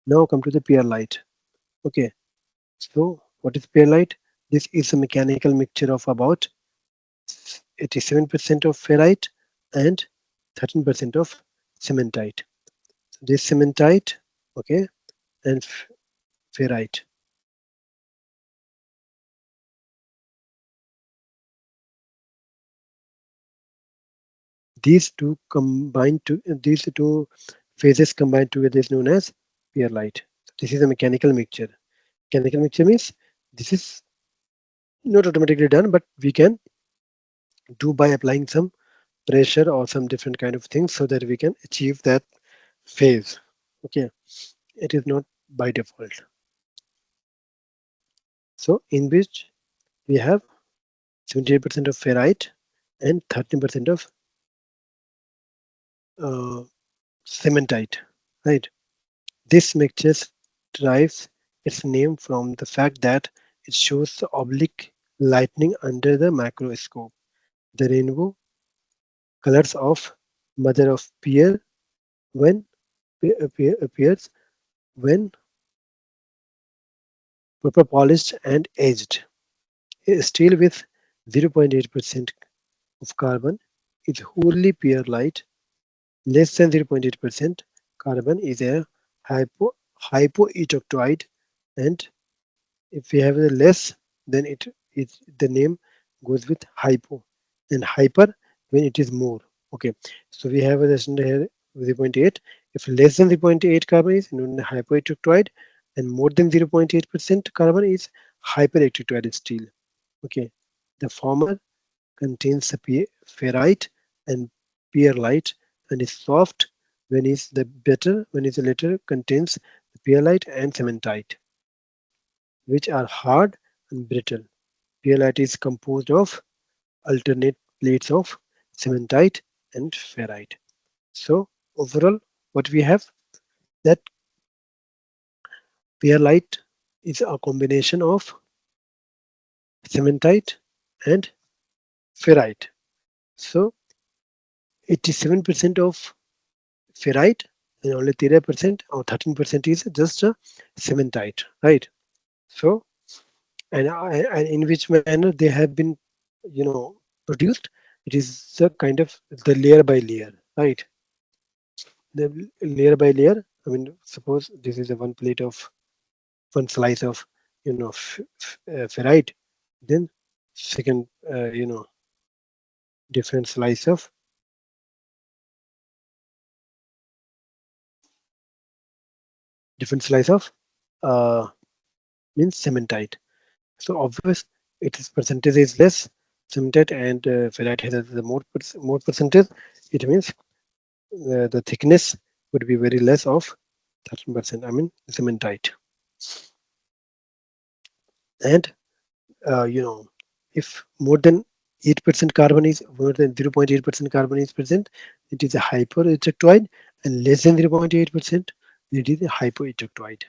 Now come to the Pearlite. Okay, so what is Pearlite? This is a mechanical mixture of about 87% of ferrite and 13% of cementite. So this cementite, okay, and ferrite. These two phases combined together is known as Pearlite. This is a mechanical mixture. Mechanical mixture means this is not automatically done, but we can do by applying some pressure or some different kind of things so that we can achieve that phase. Okay, it is not by default. So in which we have 78% of ferrite and 13% of uh, cementite, right? This mixture derives its name from the fact that it shows the oblique lightning under the microscope. The rainbow colors of mother of pearl when appears when proper polished and aged. A steel with 0.8% of carbon is wholly pearlite. Less than 0.8% carbon is a hypo-eutectoid, and if we have the less, then the name goes with hypo, and hyper when it is more. Okay, so we have a lesson here 0.8. If less than 0.8 carbon is known as hypoeutectoid, and more than 0.8% carbon is hypereutectoid steel. Okay, the former contains the ferrite and pearlite and is soft, when is the latter contains the pearlite and cementite, which are hard and brittle. Pearlite is composed of alternate plates of cementite and ferrite. So overall, what we have, that pearlite is a combination of cementite and ferrite. So 87% of ferrite and only 30% or 13% is just a cementite, right? So and in which manner they have been, produced, it is a kind of the layer by layer, right? The layer by layer, I mean, suppose this is a one plate of one slice of, ferrite, then second, different slice of uh, means cementite. So obvious, its percentage is less. Cementite and ferrite has the more percentage. It means the thickness would be very less of 13%. I mean cementite. And if more than 0.8% carbon is present, it is a hypereutectoid, and less than 0.8%, it is a hypoeutectoid.